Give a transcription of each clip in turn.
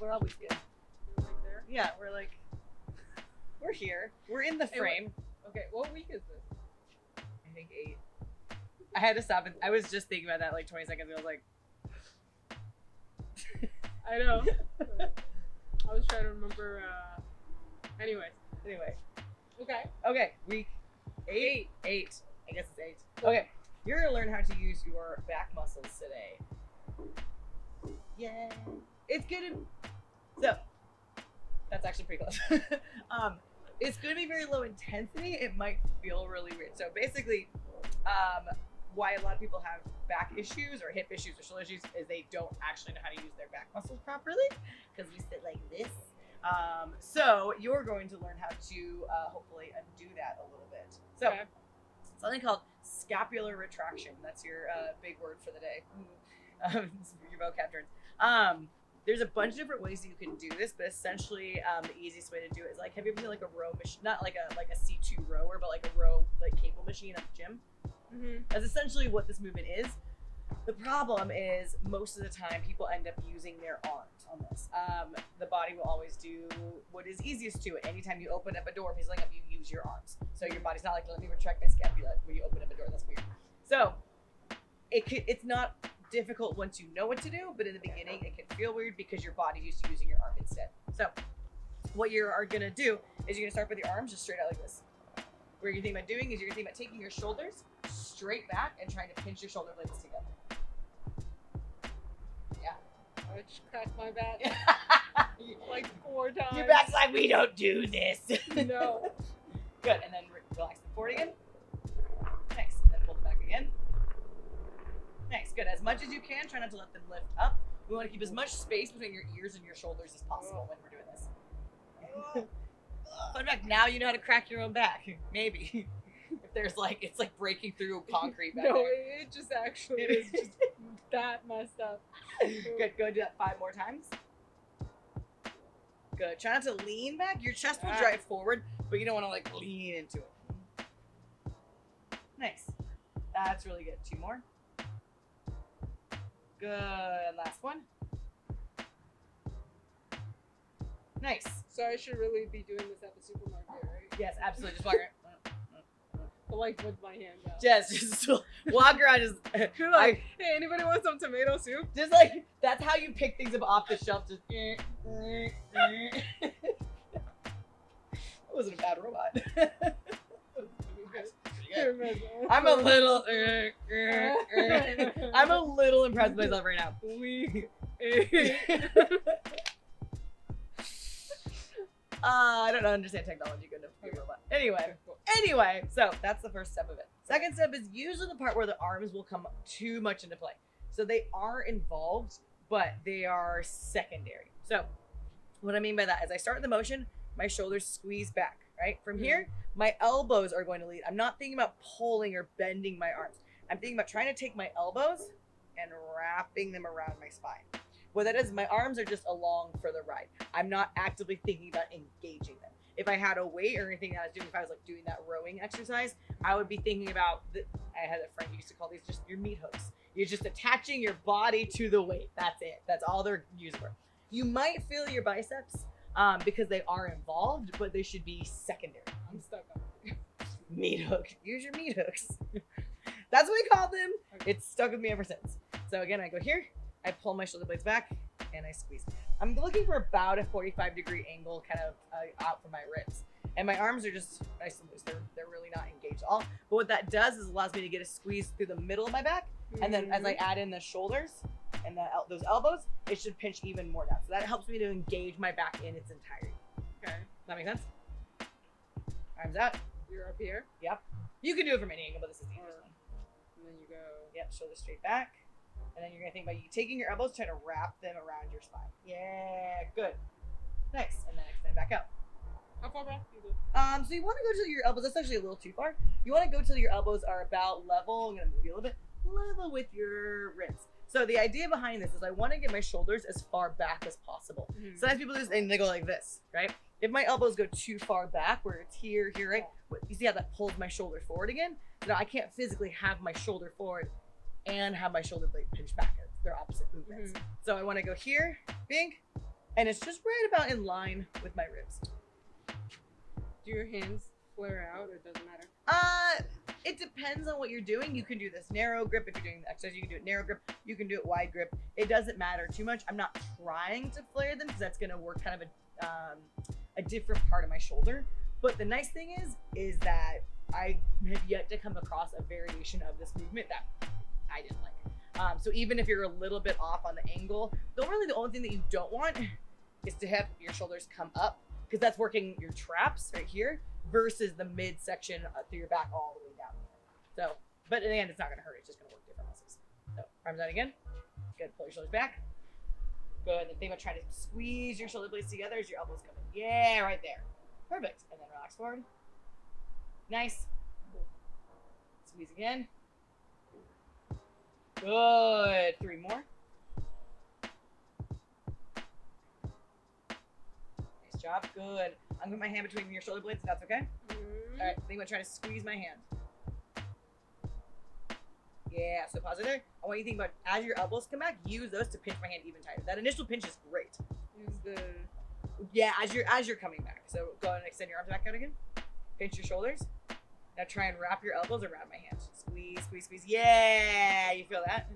We're always good. We're like there. Yeah, we're here. We're in the frame. Okay, what week is this? I think 8. I had to stop and I was just thinking about that like 20 seconds ago. I was like, I know. I was trying to remember. Anyway. Okay. Week 8. 8. I guess it's 8. Okay, you're gonna learn how to use your back muscles today. Yeah, it's gonna. So that's actually pretty close. It's gonna be very low intensity. It might feel really weird. So basically, why a lot of people have back issues or hip issues or shoulder issues is they don't actually know how to use their back muscles properly because we sit like this. So you're going to learn how to hopefully undo that a little bit. So something called scapular retraction. That's your big word for the day. Your vocab terms. There's a bunch of different ways that you can do this, but essentially the easiest way to do it is like, have you ever seen like a row machine, not like a C2 rower, but like a row like cable machine at the gym? Mm-hmm. That's essentially what this movement is. The problem is most of the time people end up using their arms on this. The body will always do what is easiest to it. Anytime you open up a door, if he's laying up, you use your arms. So your body's not like, let me retract my scapula when you open up a door. That's weird. So it's not difficult once you know what to do, but in the beginning it can feel weird because your body's used to using your arm instead. So what you are gonna do is you're gonna start with your arms just straight out like this. What you're thinking about doing is you're gonna think about taking your shoulders straight back and trying to pinch your shoulder blades together. Yeah. I just cracked my back like 4 times. Your back's like, we don't do this. No. Good, and then relax them forward again. Nice, and then pull them back again. Nice, good. As much as you can, try not to let them lift up. We want to keep as much space between your ears and your shoulders as possible when we're doing this. Fun fact, now you know how to crack your own back. Maybe. If there's like, it's like breaking through concrete back No, there. it just actually is just that messed up. Good, go do that 5 more times. Good, try not to lean back. Your chest will drive forward, but you don't want to like lean into it. Nice. That's really good. 2 more. Good, last one. Nice. So I should really be doing this at the supermarket, right? Yes, absolutely. Just walk around. But like with my hand out. Just walk around. Just You're like, hey, anybody want some tomato soup? just like that's how you pick things up off the shelf. Just. That wasn't a bad robot. I'm a little. I'm a little impressed with myself right now. I don't understand technology good enough to be a robot. Anyway, so that's the first step of it. Second step is usually the part where the arms will come too much into play. So they are involved, but they are secondary. So what I mean by that is I start the motion, my shoulders squeeze back, right? From here, my elbows are going to lead. I'm not thinking about pulling or bending my arms. I'm thinking about trying to take my elbows and wrapping them around my spine. What that is, my arms are just along for the ride. I'm not actively thinking about engaging them. If I had a weight or anything that I was doing, if I was like doing that rowing exercise, I would be thinking about, I had a friend who used to call these just your meat hooks. You're just attaching your body to the weight. That's it. That's all they're used for. You might feel your biceps because they are involved, but they should be secondary. I'm stuck on it. Meat hook. Use your meat hooks. That's what we call them. Okay. It's stuck with me ever since. So again, I go here, I pull my shoulder blades back, and I squeeze. I'm looking for about a 45-degree angle kind of out from my ribs. And my arms are just nice and loose. They're really not engaged at all. But what that does is allows me to get a squeeze through the middle of my back. And then as I add in the shoulders and those elbows, it should pinch even more down. So that helps me to engage my back in its entirety. Okay. That make sense? Arms out. You're up here. Yep. You can do it from any angle, but this is the easiest one. And then you go. Yep, shoulders straight back. And then you're going to think about you taking your elbows, trying to wrap them around your spine. Yeah, good. Nice. And then extend back out. How far back do you go? So you want to go till your elbows. That's actually a little too far. You want to go till your elbows are about level. I'm going to move you a little bit. Level with your ribs. So the idea behind this is I want to get my shoulders as far back as possible. Mm-hmm. Sometimes people do this and they go like this, right? If my elbows go too far back, where it's here, right? You see how that pulls my shoulder forward again? So now I can't physically have my shoulder forward and have my shoulder blade pinch back. They're opposite movements. Mm-hmm. So I want to go here, bing, And it's just right about in line with my ribs. Do your hands flare out, or it doesn't matter? It depends on what you're doing. You can do this narrow grip if you're doing the exercise. You can do it narrow grip. You can do it wide grip. It doesn't matter too much. I'm not trying to flare them because that's gonna work kind of a different part of my shoulder. But the nice thing is that I have yet to come across a variation of this movement that I didn't like. So even if you're a little bit off on the angle, the only thing that you don't want is to have your shoulders come up, because that's working your traps right here versus the midsection through your back all the way down. So, but in the end, it's not going to hurt. It's just going to work different muscles. So, arms out again. Good. Pull your shoulders back. Good. And think about trying to squeeze your shoulder blades together as your elbows come in. Yeah, right there. Perfect. And then relax forward. Nice. Squeeze again. Good. 3 more. Nice job. Good. I'm going to put my hand between your shoulder blades if that's okay. Mm-hmm. All right. Think about trying to squeeze my hand. Yeah, so pause it there. I want you to think about, as your elbows come back, use those to pinch my hand even tighter. That initial pinch is great. Use the... Yeah, as you're coming back. So go ahead and extend your arms back out again. Pinch your shoulders. Now try and wrap your elbows around my hand. Squeeze, squeeze, squeeze. Yeah, you feel that?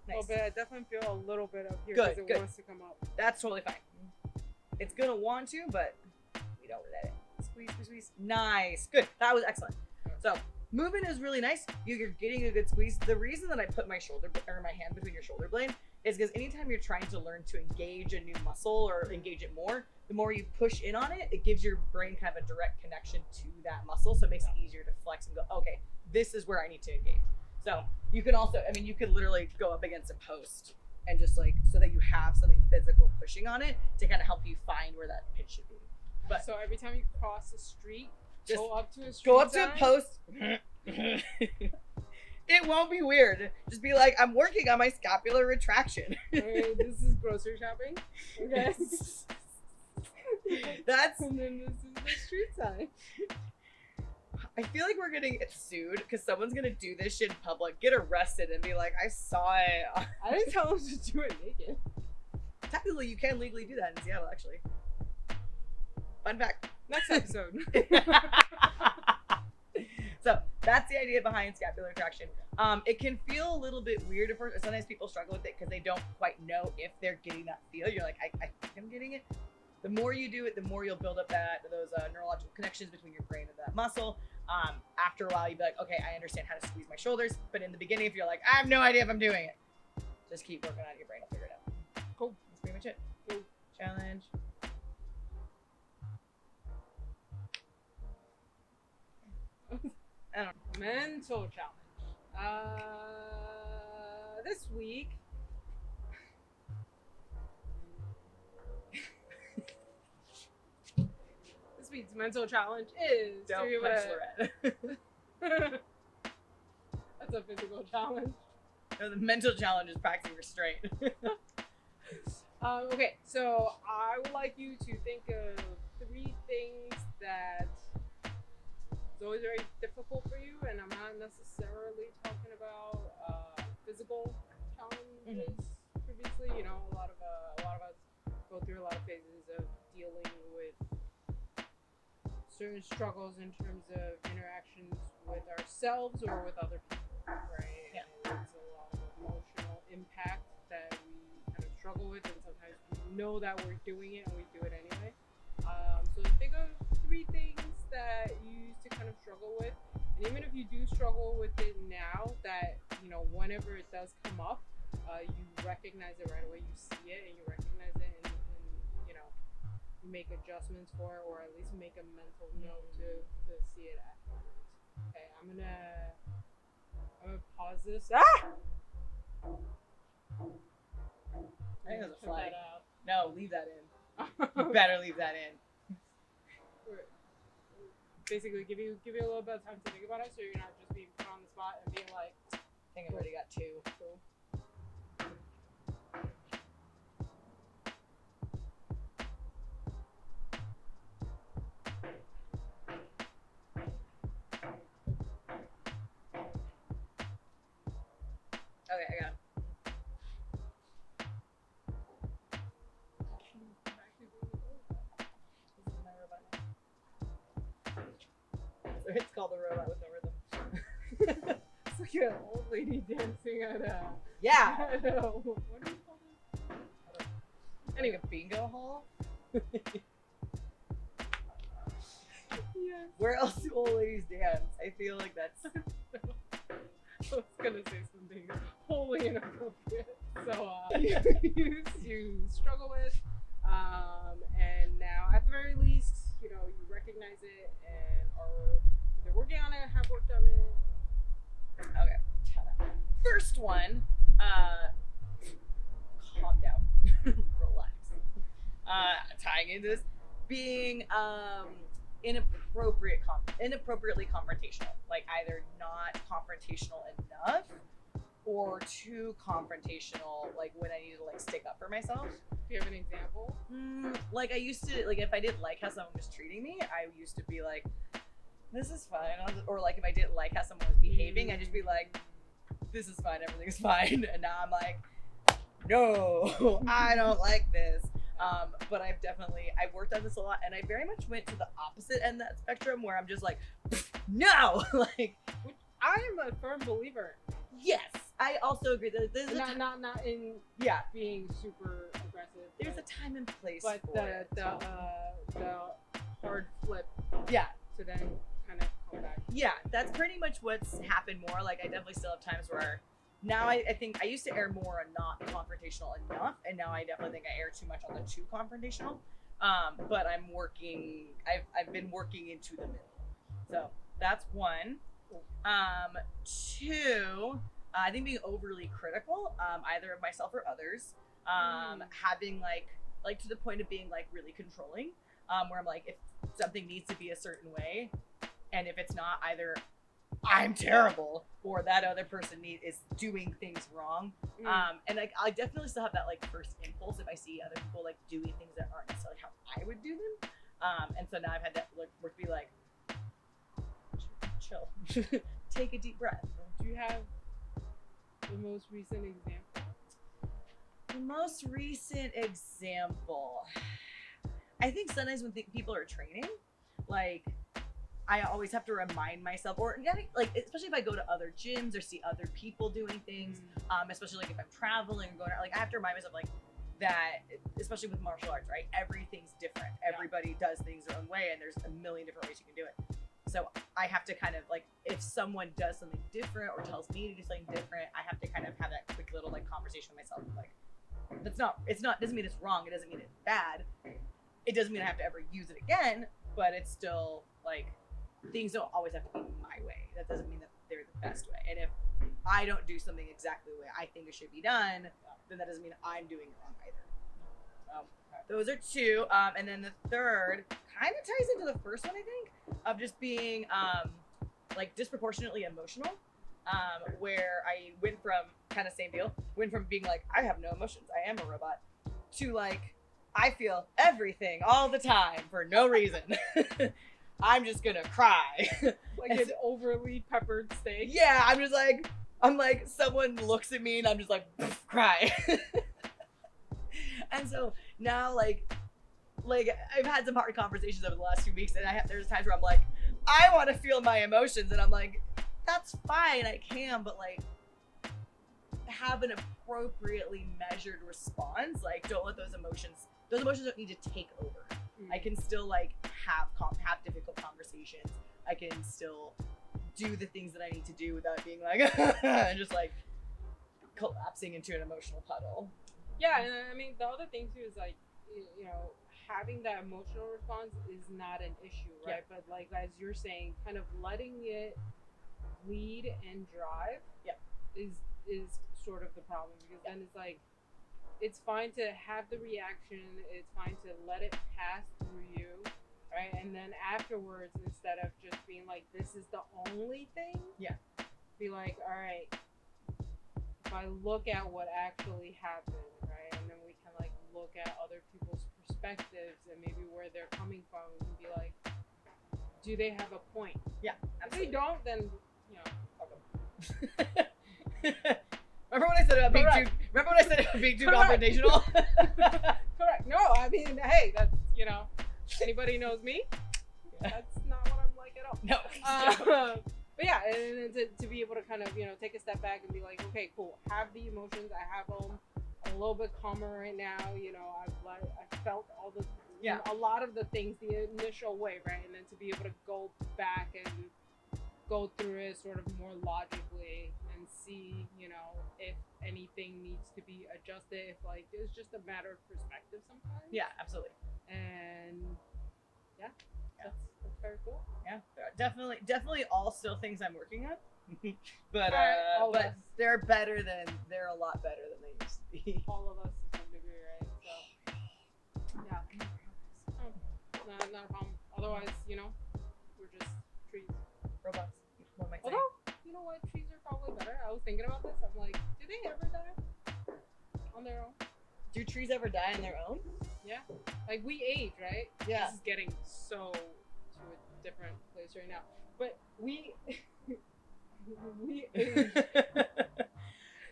Nice. A little bit. I definitely feel a little bit up here Good, because it good. wants to come up. That's totally fine. It's gonna want to, but we don't let it. Squeeze, squeeze, squeeze. Nice. Good. That was excellent. So movement is really nice. You're getting a good squeeze. The reason that I put my hand between your shoulder blade is because anytime you're trying to learn to engage a new muscle or engage it more, the more you push in on it, it gives your brain kind of a direct connection to that muscle. So it makes it easier to flex and go, okay, this is where I need to engage. So you can also, I mean, you could literally go up against a post and just like, so that you have something physical pushing on it to kind of help you find where that pinch should be. But so every time you cross the street, just go up to a street go up sign. to a post. It won't be weird. Just be like, I'm working on my scapular retraction. Okay, this is grocery shopping. Okay. That's. And then this is the street sign. I feel like we're gonna get sued because someone's gonna do this shit in public, get arrested, and be like, I saw it. I didn't tell him to do it naked. Technically, you can legally do that in Seattle, actually. Fun fact. Next episode. So that's the idea behind scapular retraction. It can feel a little bit weird at first. Sometimes people struggle with it because they don't quite know if they're getting that feel. You're like, I think I'm getting it. The more you do it, the more you'll build up those neurological connections between your brain and that muscle. After a while, you'll be like, okay, I understand how to squeeze my shoulders. But in the beginning, if you're like, I have no idea if I'm doing it, just keep working on your brain. I'll figure it out. Cool. That's pretty much it. Cool. Challenge. I don't know. Mental challenge. This week. This week's mental challenge is. Don't punch Lorette. That's a physical challenge. No, the mental challenge is practicing restraint. Okay, so I would like you to think of 3 things that it's always very difficult for you, and I'm not necessarily talking about physical challenges. Previously, you know, a lot of us go through a lot of phases of dealing with certain struggles in terms of interactions with ourselves or with other people, right? Yeah. And there's a lot of emotional impact that we kind of struggle with, and sometimes we know that we're doing it and we do it anyway. So think of 3 things that you used to kind of struggle with, and even if you do struggle with it now, that, you know, whenever it does come up, you recognize it right away, you see it and you recognize it, and you know, you make adjustments for it, or at least make a mental note to see it afterwards. Okay, I'm gonna pause this. Ah! I think that's a Check flag. that out. No, leave that in. You better leave that in. Basically, give you a little bit of time to think about it, so you're not just being put on the spot and being like, I think I've already got 2. cool. Okay, I got 'em. It's called the robot with no rhythm. It's like an old lady dancing at a. Yeah. What do you call this? Anyway, a bingo hall. Yes. Where else do old ladies dance? I feel like that's. I was gonna say something wholly inappropriate. So you used to struggle with, and now at the very least, you recognize it and are either working on it, have worked on it. Okay. First one, calm down, relax. Tying into this, being inappropriately confrontational, like either not confrontational enough or too confrontational, like when I need to like stick up for myself. Do you have an example? Like I used to, like if I didn't like how someone was treating me, I used to be like, this is fine. Or like if I didn't like how someone was behaving, I'd just be like, this is fine, everything's fine. And now I'm like, no, I don't like this. But I've worked on this a lot, and I very much went to the opposite end of that spectrum where I'm just like, no, like. Which I am a firm believer. Yes, I also agree that there's not in being super aggressive. There's a time and place but for it. the hard flip. Yeah. To then kind of come back. Yeah, that's pretty much what's happened more. Like I definitely still have times where now I think I used to err more on not confrontational enough, and now I definitely think I err too much on the too confrontational. But I've been working into the middle. So that's one. Two, I think being overly critical, either of myself or others. Having like to the point of being like really controlling, where I'm like, if something needs to be a certain way, and if it's not, either I'm terrible or that other person is doing things wrong. And I definitely still have that like first impulse if I see other people like doing things that aren't necessarily how I would do them. And so now I've had that like be like, chill, take a deep breath. Do you have the most recent example? The most recent example, I think sometimes when people are training, like I always have to remind myself, or like especially if I go to other gyms or see other people doing things, especially like if I'm traveling or going out, like I have to remind myself like that, especially with martial arts, right? Everything's different. Everybody does things their own way, and there's a million different ways you can do it. So I have to kind of like, if someone does something different or tells me to do something different, I have to kind of have that quick little like conversation with myself, like doesn't mean it's wrong. It doesn't mean it's bad. It doesn't mean I have to ever use it again, but it's still like, things don't always have to be my way. That doesn't mean that they're the best way. And if I don't do something exactly the way I think it should be done, then that doesn't mean I'm doing it wrong either. Those are two. And then the third kind of ties into the first one, I think, of just being like disproportionately emotional, where I went from kind of same deal, went from being like, I have no emotions, I am a robot, to like, I feel everything all the time for no reason. I'm just gonna cry. Like an overly peppered steak. Yeah, I'm like, someone looks at me and I'm just like, cry. And so now, like I've had some hard conversations over the last 2 weeks, and there's times where I'm like, I want to feel my emotions, and I'm like, that's fine, I can, but like, have an appropriately measured response. Like, don't let those emotions don't need to take over. I can still like have difficult conversations. I can still do the things that I need to do without being like just like collapsing into an emotional puddle. Yeah, and I mean the other thing too is like, having that emotional response is not an issue, right? Yeah. But like as you're saying, kind of letting it lead and drive, is sort of the problem, because then it's like, it's fine to have the reaction, it's fine to let it pass through you, right? And then afterwards, instead of just being like, this is the only thing, be like, all right, if I look at what actually happened, right? And then we can like look at other people's perspectives and maybe where they're coming from, and be like, do they have a point? Yeah, absolutely. If they don't, then, fuck them. Remember when I said about being too confrontational? Correct. No, I mean, hey, that's, anybody knows me. That's not what I'm like at all. No. But yeah, and then to be able to kind of, take a step back and be like, okay, cool. Have the emotions. I have them. I'm a little bit calmer right now. I felt all the, a lot of the things the initial way, right? And then to be able to go back and go through it sort of more logically and see, if anything needs to be adjusted. If like it's just a matter of perspective sometimes. Yeah, absolutely. And that's very cool. Yeah, definitely all still things I'm working on. but they're a lot better than they used to be. All of us to some degree, right? So not a problem. Otherwise, we're just trees. Robots. What am I saying? Although, you know what, trees are probably better. I was thinking about this. I'm like, do they ever die on their own? Do trees ever die on their own? Yeah. Like we age, right? Yeah. This is getting so to a different place right now. But we age.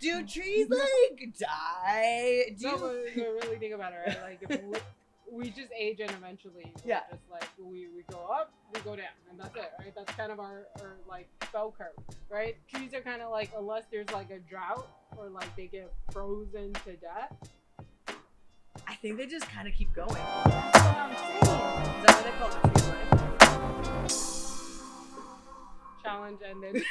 Do trees like die? But really think about it, right? Like if we just age and eventually just like we go up, we go down, and that's it, right? That's kind of our like bell curve, right? Trees are kind of like, unless there's like a drought or like they get frozen to death, I think they just kind of keep going. That's what I'm saying. Is that what they call the tree life? challenge ended.